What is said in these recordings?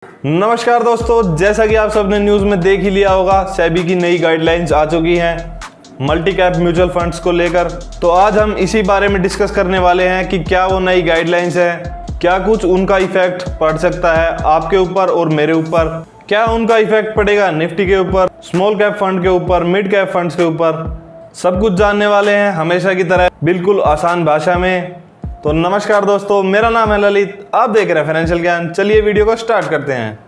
नमस्कार दोस्तों, जैसा कि आप सबने न्यूज़ में देख ही लिया होगा, सेबी की नई गाइडलाइंस आ चुकी हैं मल्टी कैप म्यूचुअल फंड्स को लेकर। तो आज हम इसी बारे में डिस्कस करने वाले हैं कि क्या वो नई गाइडलाइंस है, क्या कुछ उनका इफेक्ट पड़ सकता है आपके ऊपर और मेरे ऊपर, क्या उनका इफेक्ट पड़ेगा निफ्टी के ऊपर, स्मॉल कैप फंड के ऊपर, मिड कैप फंड्स के ऊपर, सब कुछ जानने वाले हैं हमेशा की तरह बिल्कुल आसान भाषा में। तो नमस्कार दोस्तों, मेरा नाम है ललित, आप देख रहे हैं फाइनेंशियल ज्ञान। चलिए वीडियो को स्टार्ट करते हैं।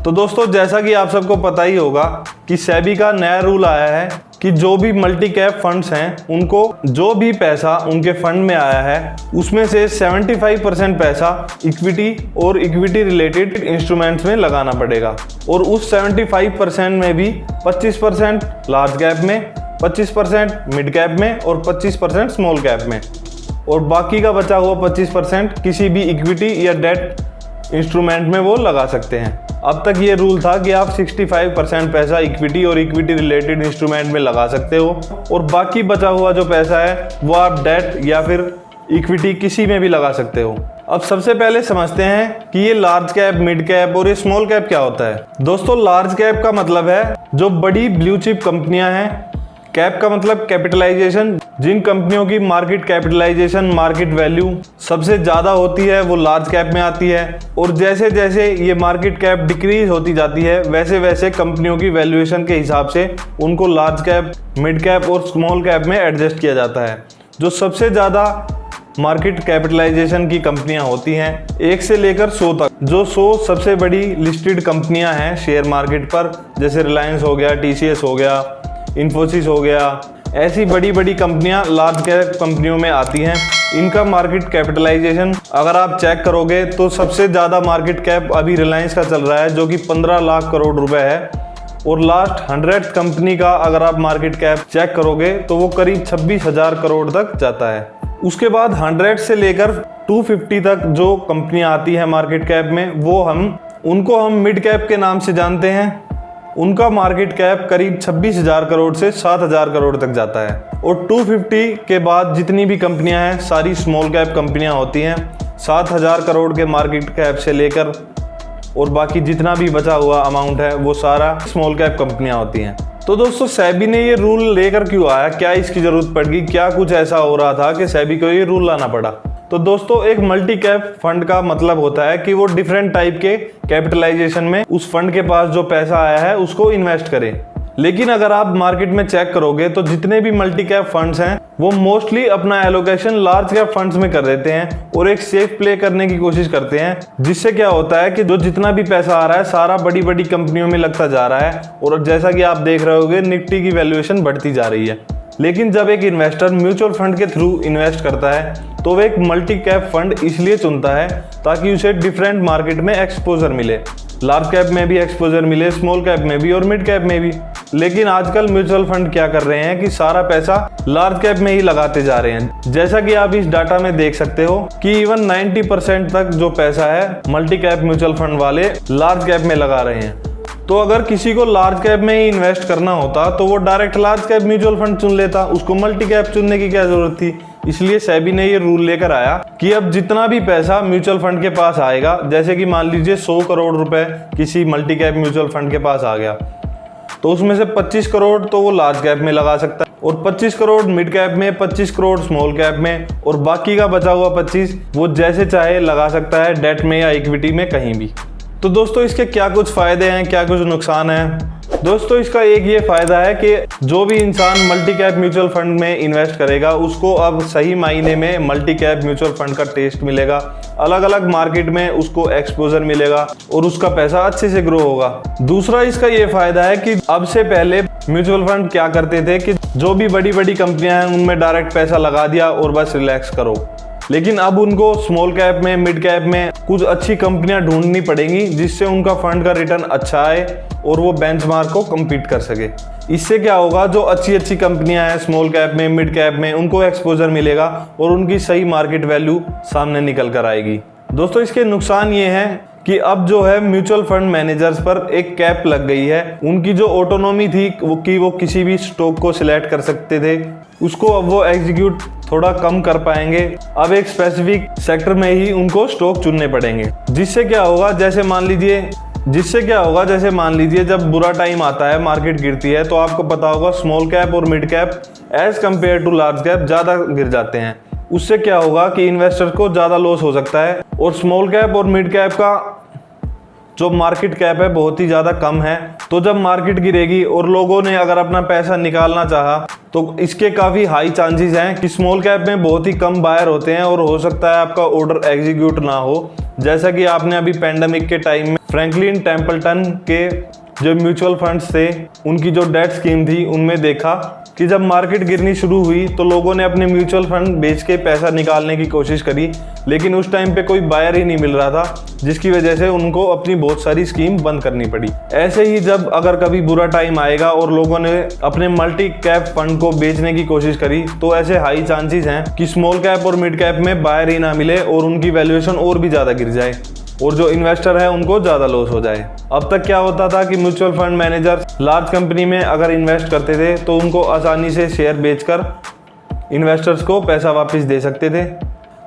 तो दोस्तों, जैसा कि आप सबको पता ही होगा कि सेबी का नया रूल आया है कि जो भी मल्टी कैप फंड्स हैं उनको जो भी पैसा उनके फंड में आया है उसमें से 75% पैसा इक्विटी और इक्विटी रिलेटेड इंस्ट्रूमेंट्स में लगाना पड़ेगा। और उस 75% में भी 25% लार्ज कैप में, 25% मिड कैप में और 25% स्मॉल कैप में, और बाकी का बचा हुआ 25% किसी भी इक्विटी या डेट इंस्ट्रूमेंट में वो लगा सकते हैं। अब तक ये रूल था कि आप 65% पैसा इक्विटी और इक्विटी रिलेटेड इंस्ट्रूमेंट में लगा सकते हो और बाकी बचा हुआ जो पैसा है वो आप डेट या फिर इक्विटी किसी में भी लगा सकते हो। अब सबसे पहले समझते हैं कि ये लार्ज कैप, मिड कैप और ये स्मॉल कैप क्या होता है। दोस्तों, लार्ज कैप का मतलब है जो बड़ी ब्लू चिप कंपनियां हैं, कैप का मतलब कैपिटलाइजेशन, जिन कंपनियों की मार्केट कैपिटलाइजेशन, मार्केट वैल्यू सबसे ज़्यादा होती है वो लार्ज कैप में आती है। और जैसे जैसे ये मार्केट कैप डिक्रीज होती जाती है वैसे वैसे कंपनियों की वैल्यूएशन के हिसाब से उनको लार्ज कैप, मिड कैप और स्मॉल कैप में एडजस्ट किया जाता है। जो सबसे ज़्यादा मार्केट कैपिटलाइजेशन की कंपनियां होती हैं 1 से लेकर 100 तक, जो 100 सबसे बड़ी लिस्टेड कंपनियां हैं शेयर मार्केट पर, जैसे रिलायंस हो गया, TCS हो गया, इन्फोसिस हो गया, ऐसी बड़ी बड़ी कंपनियां लार्ज कैप कंपनियों में आती हैं। इनका मार्केट कैपिटलाइजेशन अगर आप चेक करोगे तो सबसे ज़्यादा मार्केट कैप अभी रिलायंस का चल रहा है जो कि 15 लाख करोड़ रुपए है। और लास्ट 100 कंपनी का अगर आप मार्केट कैप चेक करोगे तो वो करीब 26,000 करोड़ तक जाता है। उसके बाद 100 से लेकर 250 तक जो कंपनियां आती हैं मार्केट कैप में वो उनको हम मिड कैप के नाम से जानते हैं। उनका मार्केट कैप करीब 26,000 करोड़ से 7,000 करोड़ तक जाता है। और 250 के बाद जितनी भी कंपनियां हैं सारी स्मॉल कैप कंपनियां होती हैं, 7,000 करोड़ के मार्केट कैप से लेकर और बाकी जितना भी बचा हुआ अमाउंट है वो सारा स्मॉल कैप कंपनियां होती हैं। तो दोस्तों, सेबी ने ये रूल लेकर क्यों आया, क्या इसकी जरूरत पड़ गई, क्या कुछ ऐसा हो रहा था कि सेबी को ये रूल लाना पड़ा। तो दोस्तों, एक मल्टी कैप फंड का मतलब होता है कि वो डिफरेंट टाइप के कैपिटलाइजेशन में उस फंड के पास जो पैसा आया है उसको इन्वेस्ट करे। लेकिन अगर आप मार्केट में चेक करोगे तो जितने भी मल्टी कैप फंड्स हैं वो मोस्टली अपना एलोकेशन लार्ज कैप फंड्स में कर देते हैं और एक सेफ प्ले करने की कोशिश करते हैं, जिससे क्या होता है कि जो जितना भी पैसा आ रहा है सारा बड़ी बड़ी कंपनियों में लगता जा रहा है। और जैसा कि आप देख रहे होगे निफ्टी की वैल्यूएशन बढ़ती जा रही है। लेकिन जब एक इन्वेस्टर म्यूचुअल फंड के थ्रू इन्वेस्ट करता है तो वह एक मल्टी कैप फंड इसलिए चुनता है ताकि उसे डिफरेंट मार्केट में एक्सपोजर मिले, लार्ज कैप में भी एक्सपोजर मिले, स्मॉल कैप में भी और मिड कैप में भी। लेकिन आजकल म्यूचुअल फंड क्या कर रहे हैं कि सारा पैसा लार्ज कैप में ही लगाते जा रहे हैं। जैसा कि आप इस डाटा में देख सकते हो कि इवन 90% तक जो पैसा है मल्टी कैप म्यूचुअल फंड वाले लार्ज कैप में लगा रहे हैं। तो अगर किसी को लार्ज कैप में ही इन्वेस्ट करना होता तो वो direct large cap mutual fund चुन लेता, उसको मल्टी कैप चुनने की क्या जरूरत थी। इसलिए सेबी ने ये रूल लेकर आया कि अब जितना भी पैसा म्यूचुअल फंड के पास आएगा, जैसे कि मान लीजिए 100 करोड़ रुपए किसी मल्टी कैप म्यूचुअल फंड के पास आ गया, तो उसमें से 25 करोड़ तो वो लार्ज कैप में लगा सकता है और 25 करोड़ मिड कैप में, 25 करोड़ स्मॉल कैप में और बाकी का बचा हुआ 25 वो जैसे चाहे लगा सकता है डेट में या इक्विटी में कहीं भी। तो दोस्तों, इसके क्या कुछ फायदे हैं, क्या कुछ नुकसान हैं। दोस्तों, इसका एक ये फायदा है कि जो भी इंसान मल्टी कैप म्यूचुअल फंड में इन्वेस्ट करेगा उसको अब सही मायने में मल्टी कैप म्यूचुअल फंड का टेस्ट मिलेगा, अलग अलग मार्केट में उसको एक्सपोजर मिलेगा और उसका पैसा अच्छे से ग्रो होगा। दूसरा इसका ये फायदा है कि अब से पहले म्यूचुअल फंड क्या करते थे कि जो भी बड़ी बड़ी कंपनियां हैं उनमें डायरेक्ट पैसा लगा दिया और बस रिलैक्स करो। लेकिन अब उनको स्मॉल कैप में, मिड कैप में कुछ अच्छी कंपनियां ढूंढनी पड़ेंगी जिससे उनका फंड का रिटर्न अच्छा आए और वो बेंचमार्क को कम्पीट कर सके। इससे क्या होगा, जो अच्छी अच्छी कंपनियां हैं स्मॉल कैप में, मिड कैप में, उनको एक्सपोजर मिलेगा और उनकी सही मार्केट वैल्यू सामने निकल कर आएगी। दोस्तों, इसके नुकसान ये हैं कि अब जो है म्यूचुअल फंड मैनेजर्स पर एक कैप लग गई है। उनकी जो ऑटोनॉमी थी वो किसी भी स्टॉक को सिलेक्ट कर सकते थे, उसको अब वो एग्जीक्यूट थोड़ा कम कर पाएंगे। अब एक स्पेसिफिक सेक्टर में ही उनको स्टॉक चुनने पड़ेंगे। जिससे क्या होगा, जैसे मान लीजिए जब बुरा टाइम आता है, मार्केट गिरती है, तो आपको पता होगा स्मॉल कैप और mid cap as compare to large cap ज़्यादा गिर जाते हैं। उससे क्या होगा कि इन्वेस्टर को ज़्यादा लॉस हो सकता है और स्मॉल कैप और मिड कैप का जो मार्केट कैप है बहुत ही ज़्यादा कम है। तो जब मार्केट गिरेगी और लोगों ने अगर अपना पैसा निकालना चाहा तो इसके काफ़ी हाई चांसेस हैं कि स्मॉल कैप में बहुत ही कम बायर होते हैं और हो सकता है आपका ऑर्डर एग्जीक्यूट ना हो। जैसा कि आपने अभी पेंडेमिक के टाइम में फ्रैंकलिन टेम्पल्टन के जो म्यूचुअल फंड्स थे, उनकी जो डेट स्कीम थी, उनमें देखा कि जब मार्केट गिरनी शुरू हुई तो लोगों ने अपने म्यूचुअल फंड बेच के पैसा निकालने की कोशिश करी, लेकिन उस टाइम पे कोई बायर ही नहीं मिल रहा था, जिसकी वजह से उनको अपनी बहुत सारी स्कीम बंद करनी पड़ी। ऐसे ही जब अगर कभी बुरा टाइम आएगा और लोगों ने अपने मल्टी कैप फंड को बेचने की कोशिश करी तो ऐसे हाई चांसेस हैं कि स्मॉल कैप और मिड कैप में बायर ही ना मिले और उनकी वैल्यूएशन और भी ज़्यादा गिर जाए और जो इन्वेस्टर है उनको ज़्यादा लॉस हो जाए। अब तक क्या होता था कि mutual fund manager large company में अगर इन्वेस्ट करते थे तो उनको आसानी से शेयर बेचकर इन्वेस्टर्स को पैसा वापस दे सकते थे,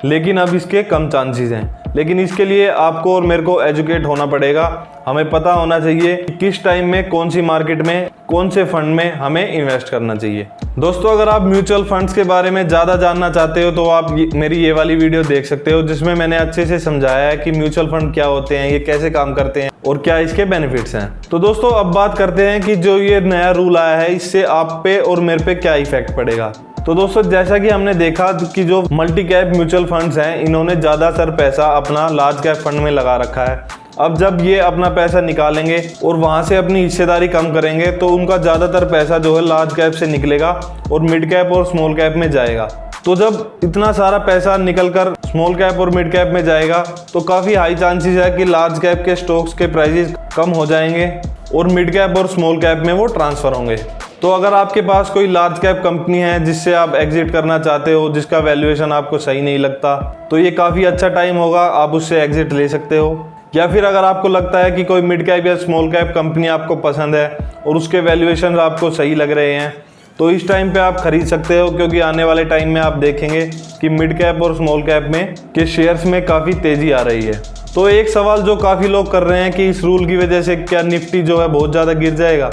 लेकिन अब इसके कम चांसेस हैं। लेकिन इसके लिए आपको और मेरे को एजुकेट होना पड़ेगा। हमें पता होना चाहिए कि किस टाइम में कौन सी मार्केट में कौन से फंड में हमें इन्वेस्ट करना चाहिए। दोस्तों, अगर आप म्यूचुअल फंड्स के बारे में ज़्यादा जानना चाहते हो तो आप मेरी ये वाली वीडियो देख सकते हो, जिसमें मैंने अच्छे से समझाया है कि म्यूचुअल फंड क्या होते हैं, ये कैसे काम करते हैं और क्या इसके बेनिफिट्स हैं। तो दोस्तों, अब बात करते हैं कि जो ये नया रूल आया है इससे आप पे और मेरे पे क्या इफेक्ट पड़ेगा। तो दोस्तों, जैसा कि हमने देखा कि जो मल्टी कैप म्यूचुअल फंड्स हैं, इन्होंने ज़्यादातर पैसा अपना लार्ज कैप फंड में लगा रखा है। अब जब ये अपना पैसा निकालेंगे और वहाँ से अपनी हिस्सेदारी कम करेंगे तो उनका ज़्यादातर पैसा जो है लार्ज कैप से निकलेगा और मिड कैप और स्मॉल कैप में जाएगा। तो जब इतना सारा पैसा निकलकर स्मॉल कैप और मिड कैप में जाएगा तो काफ़ी हाई चांसेस है कि लार्ज कैप के स्टॉक्स के प्राइसेस कम हो जाएंगे और मिड कैप और स्मॉल कैप में वो ट्रांसफ़र होंगे। तो अगर आपके पास कोई लार्ज कैप कंपनी है जिससे आप एग्जिट करना चाहते हो, जिसका वैल्यूएशन आपको सही नहीं लगता, तो ये काफ़ी अच्छा टाइम होगा, आप उससे एग्जिट ले सकते हो। या फिर अगर आपको लगता है कि कोई मिड कैप या स्मॉल कैप कंपनी आपको पसंद है और उसके वैल्यूएशन आपको सही लग रहे हैं, तो इस टाइम पे आप खरीद सकते हो, क्योंकि आने वाले टाइम में आप देखेंगे कि मिड कैप और स्मॉल कैप में के शेयर्स में काफ़ी तेज़ी आ रही है। तो एक सवाल जो काफ़ी लोग कर रहे हैं कि इस रूल की वजह से क्या निफ्टी जो है बहुत ज़्यादा गिर जाएगा।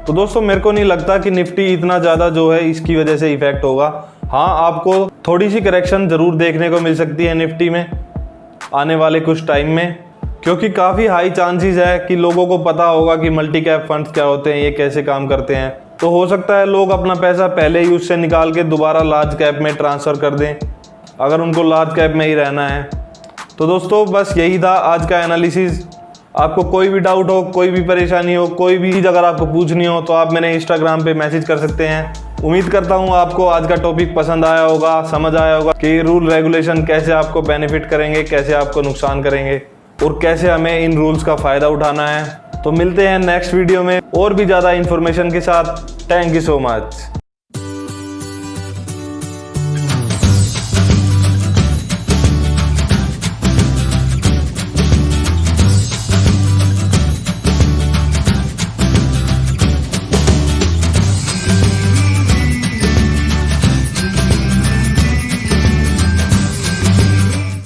तो दोस्तों, मेरे को नहीं लगता कि निफ्टी इतना ज़्यादा जो है इसकी वजह से इफेक्ट होगा। हाँ, आपको थोड़ी सी करेक्शन ज़रूर देखने को मिल सकती है निफ्टी में आने वाले कुछ टाइम में, क्योंकि काफ़ी हाई चांसेस है कि लोगों को पता होगा कि मल्टी कैप फंड्स क्या होते हैं, ये कैसे काम करते हैं। तो हो सकता है लोग अपना पैसा पहले ही उससे निकाल के दोबारा लार्ज कैप में ट्रांसफ़र कर दें, अगर उनको लार्ज कैप में ही रहना है। तो दोस्तों, बस यही था आज का एनालिसिस। आपको कोई भी डाउट हो, कोई भी परेशानी हो, कोई भी चीज़ अगर आपको पूछनी हो तो आप मेरे इंस्टाग्राम पे मैसेज कर सकते हैं। उम्मीद करता हूँ आपको आज का टॉपिक पसंद आया होगा, समझ आया होगा कि रूल रेगुलेशन कैसे आपको बेनिफिट करेंगे, कैसे आपको नुकसान करेंगे और कैसे हमें इन रूल्स का फ़ायदा उठाना है। तो मिलते हैं नेक्स्ट वीडियो में और भी ज़्यादा इन्फॉर्मेशन के साथ। Thank you so much.